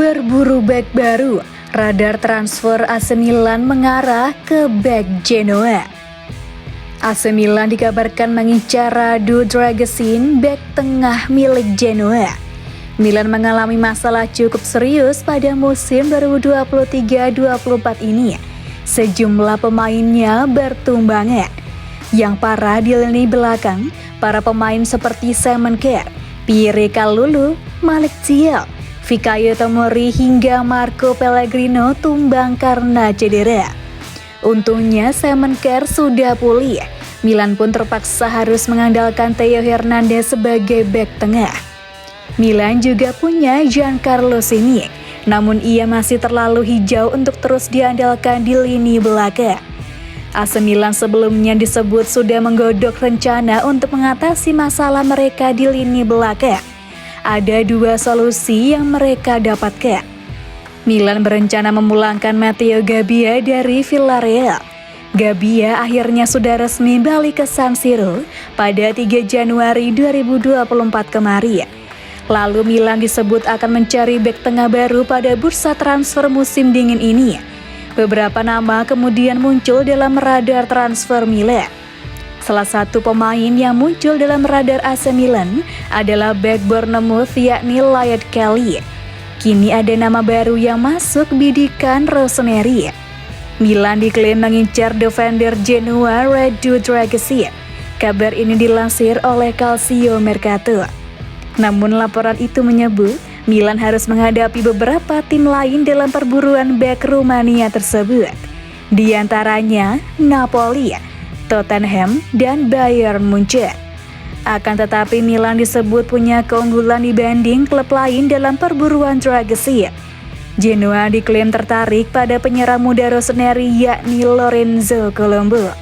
Berburu bek baru, radar transfer AC Milan mengarah ke bek Genoa. AC Milan dikabarkan mengincar Radu Dragusin, bek tengah milik Genoa. Milan mengalami masalah cukup serius pada musim 2023-24 ini. Sejumlah pemainnya bertumbangan. Yang parah di lini belakang, para pemain seperti Simon Kjaer, Pierre Kalulu, Malik Thiaw, Fikayo Tomori hingga Marco Pellegrino tumbang karena cedera. Untungnya Simon Kjaer sudah pulih. Milan pun terpaksa harus mengandalkan Theo Hernandez sebagai bek tengah. Milan juga punya Giancarlo Simic, namun ia masih terlalu hijau untuk terus diandalkan di lini belakang. AC Milan sebelumnya disebut sudah menggodok rencana untuk mengatasi masalah mereka di lini belakang. Ada dua solusi yang mereka dapatkan. Milan berencana memulangkan Matteo Gabbia dari Villarreal. Gabbia akhirnya sudah resmi balik ke San Siro pada 3 Januari 2024 kemarin. Lalu Milan disebut akan mencari bek tengah baru pada bursa transfer musim dingin ini. Beberapa nama kemudian muncul dalam radar transfer Milan. Salah satu pemain yang muncul dalam radar AC Milan adalah bek Bournemouth yakni Liam Kelly. Kini ada nama baru yang masuk, bidikan Rossoneri. Milan diklaim mengincar defender Genoa Radu Dragusin. Kabar ini dilansir oleh Calcio Mercato. Namun laporan itu menyebut Milan harus menghadapi beberapa tim lain dalam perburuan bek Rumania tersebut. Di antaranya Napoli, Tottenham, dan Bayern Munchen. Akan tetapi Milan disebut punya keunggulan dibanding klub lain dalam perburuan Dragusin. Genoa diklaim tertarik pada penyerang muda Rossoneri yakni Lorenzo Colombo.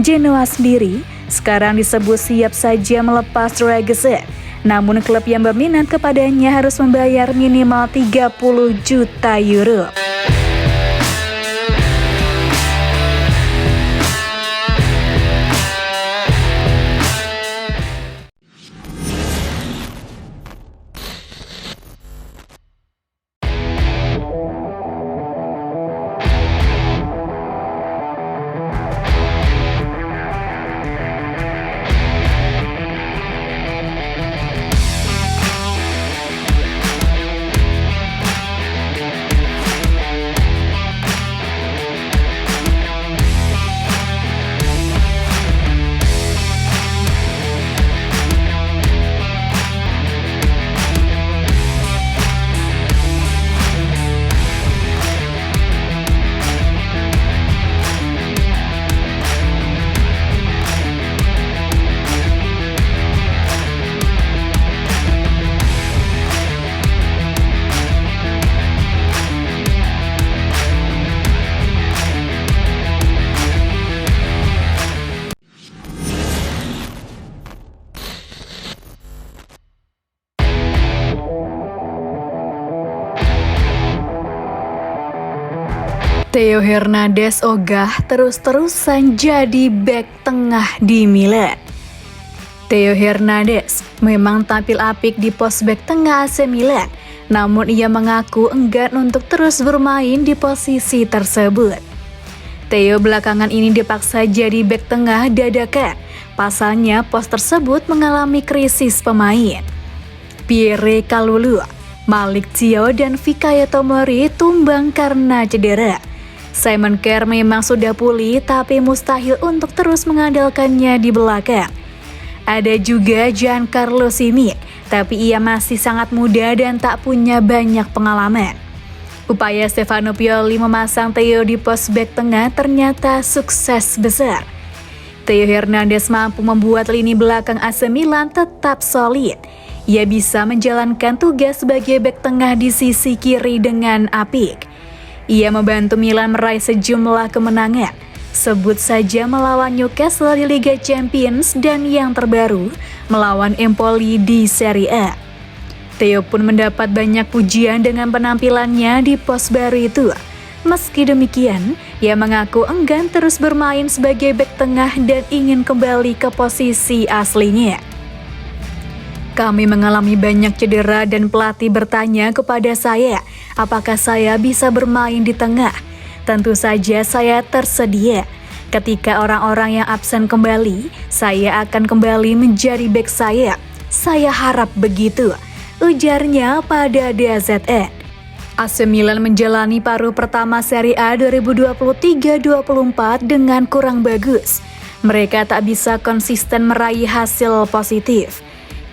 Genoa sendiri sekarang disebut siap saja melepas Dragusin, namun klub yang berminat kepadanya harus membayar minimal 30 juta euro. Theo Hernandez ogah terus-terusan jadi bek tengah di Milan. Theo Hernandez memang tampil apik di pos bek tengah AC Milan, namun ia mengaku enggan untuk terus bermain di posisi tersebut. Theo belakangan ini dipaksa jadi bek tengah dadakan, pasalnya pos tersebut mengalami krisis pemain. Pierre Kalulu, Malik Thiaw, dan Fikayo Tomori tumbang karena cedera. Simon Kjaer memang sudah pulih, tapi mustahil untuk terus mengandalkannya di belakang. Ada juga Giancarlo Simic, tapi ia masih sangat muda dan tak punya banyak pengalaman. Upaya Stefano Pioli memasang Theo di pos bek tengah ternyata sukses besar. Theo Hernandez mampu membuat lini belakang AC Milan tetap solid. Ia bisa menjalankan tugas sebagai bek tengah di sisi kiri dengan apik. Ia membantu Milan meraih sejumlah kemenangan, sebut saja melawan Newcastle di Liga Champions dan yang terbaru melawan Empoli di Serie A. Theo pun mendapat banyak pujian dengan penampilannya di pos baru itu. Meski demikian, ia mengaku enggan terus bermain sebagai bek tengah dan ingin kembali ke posisi aslinya. Kami mengalami banyak cedera dan pelatih bertanya kepada saya, apakah saya bisa bermain di tengah. Tentu saja saya tersedia. Ketika orang-orang yang absen kembali, saya akan kembali menjadi bek sayap. Saya harap begitu, ujarnya pada DAZN. AC Milan menjalani paruh pertama Serie A 2023-24 dengan kurang bagus. Mereka tak bisa konsisten meraih hasil positif.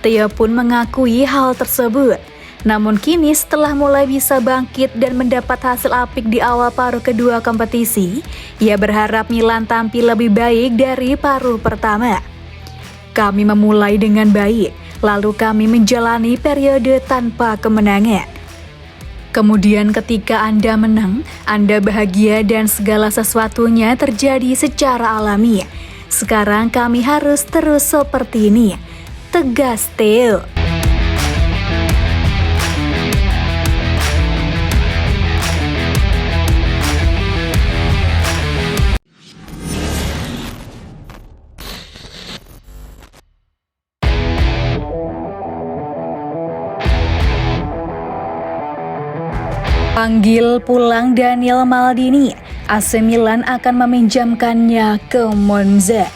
Theo pun mengakui hal tersebut. Namun kini setelah mulai bisa bangkit dan mendapat hasil apik di awal paruh kedua kompetisi, ia berharap Milan tampil lebih baik dari paruh pertama. Kami memulai dengan baik, lalu kami menjalani periode tanpa kemenangan. Kemudian ketika Anda menang, Anda bahagia dan segala sesuatunya terjadi secara alami. Sekarang kami harus terus seperti ini, tegas Theo. Panggil pulang Daniel Maldini, AC Milan akan meminjamkannya ke Monza.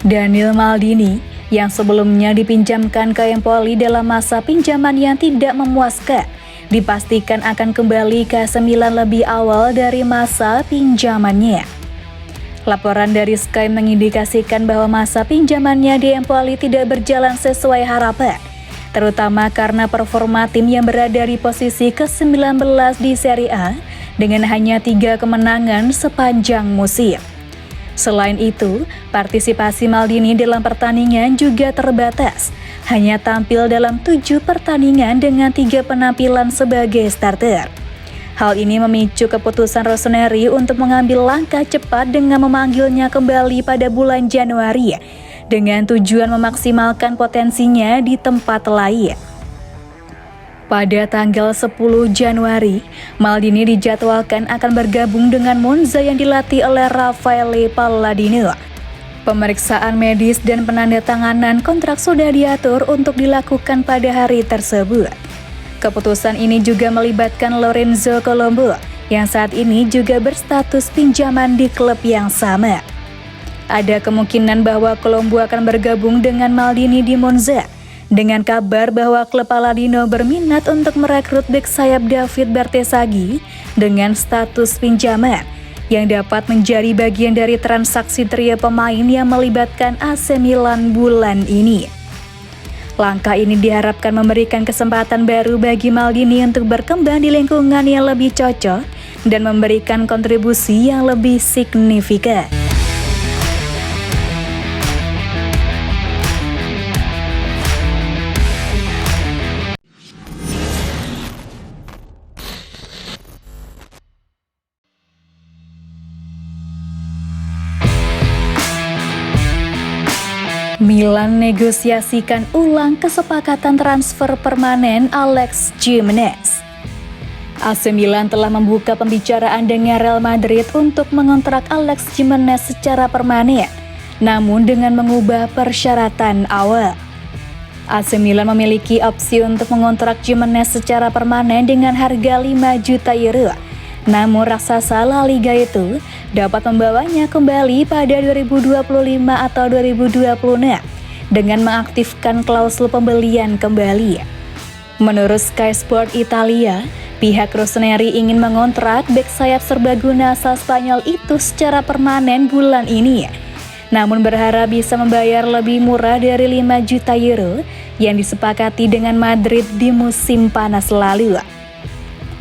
Daniel Maldini yang sebelumnya dipinjamkan ke Empoli dalam masa pinjaman yang tidak memuaskan, dipastikan akan kembali ke AC Milan lebih awal dari masa pinjamannya. Laporan dari Sky mengindikasikan bahwa masa pinjamannya di Empoli tidak berjalan sesuai harapan, terutama karena performa tim yang berada di posisi ke-19 di Serie A dengan hanya 3 kemenangan sepanjang musim. Selain itu, partisipasi Maldini dalam pertandingan juga terbatas, hanya tampil dalam 7 pertandingan dengan 3 penampilan sebagai starter. Hal ini memicu keputusan Rossoneri untuk mengambil langkah cepat dengan memanggilnya kembali pada bulan Januari, dengan tujuan memaksimalkan potensinya di tempat lain. Pada tanggal 10 Januari, Maldini dijadwalkan akan bergabung dengan Monza yang dilatih oleh Raffaele Palladino. Pemeriksaan medis dan penandatanganan kontrak sudah diatur untuk dilakukan pada hari tersebut. Keputusan ini juga melibatkan Lorenzo Colombo, yang saat ini juga berstatus pinjaman di klub yang sama. Ada kemungkinan bahwa Colombo akan bergabung dengan Maldini di Monza, dengan kabar bahwa klub Palladino berminat untuk merekrut bek sayap David Bertesaghi dengan status pinjaman, yang dapat menjadi bagian dari transaksi trio pemain yang melibatkan AC Milan bulan ini. Langkah ini diharapkan memberikan kesempatan baru bagi Maldini untuk berkembang di lingkungan yang lebih cocok dan memberikan kontribusi yang lebih signifikan. Milan negosiasikan ulang kesepakatan transfer permanen Alex Gimenez. AC Milan telah membuka pembicaraan dengan Real Madrid untuk mengontrak Alex Gimenez secara permanen, namun dengan mengubah persyaratan awal. AC Milan memiliki opsi untuk mengontrak Gimenez secara permanen dengan harga 5 juta euro. Namun raksasa La Liga itu dapat membawanya kembali pada 2025 atau 2026 dengan mengaktifkan klausul pembelian kembali. Menurut Sky Sport Italia, pihak Rossoneri ingin mengontrak bek sayap serbaguna asal Spanyol itu secara permanen bulan ini, namun berharap bisa membayar lebih murah dari 5 juta euro yang disepakati dengan Madrid di musim panas lalu.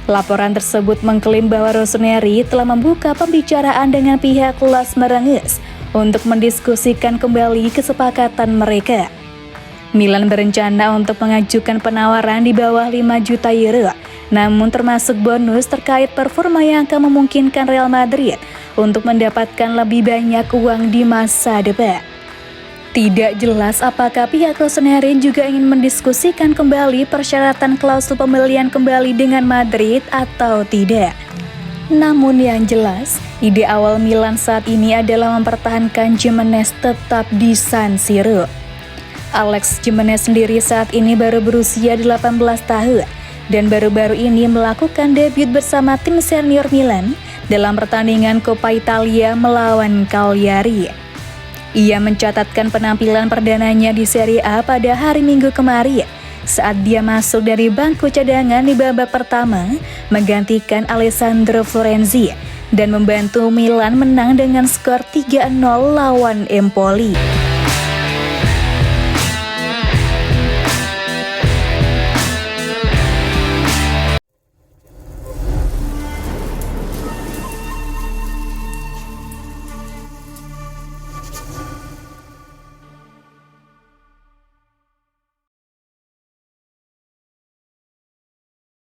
Laporan tersebut mengklaim bahwa Rossoneri telah membuka pembicaraan dengan pihak Las Merengues untuk mendiskusikan kembali kesepakatan mereka. Milan berencana untuk mengajukan penawaran di bawah 5 juta euro, namun termasuk bonus terkait performa yang akan memungkinkan Real Madrid untuk mendapatkan lebih banyak uang di masa depan. Tidak jelas apakah pihak Rossoneri juga ingin mendiskusikan kembali persyaratan klausul pembelian kembali dengan Madrid atau tidak. Namun yang jelas, ide awal Milan saat ini adalah mempertahankan Gimenez tetap di San Siro. Alex Jimenez sendiri saat ini baru berusia 18 tahun dan baru-baru ini melakukan debut bersama tim senior Milan dalam pertandingan Coppa Italia melawan Cagliari. Ia mencatatkan penampilan perdananya di Serie A pada hari Minggu kemarin saat dia masuk dari bangku cadangan di babak pertama menggantikan Alessandro Florenzi dan membantu Milan menang dengan skor 3-0 lawan Empoli.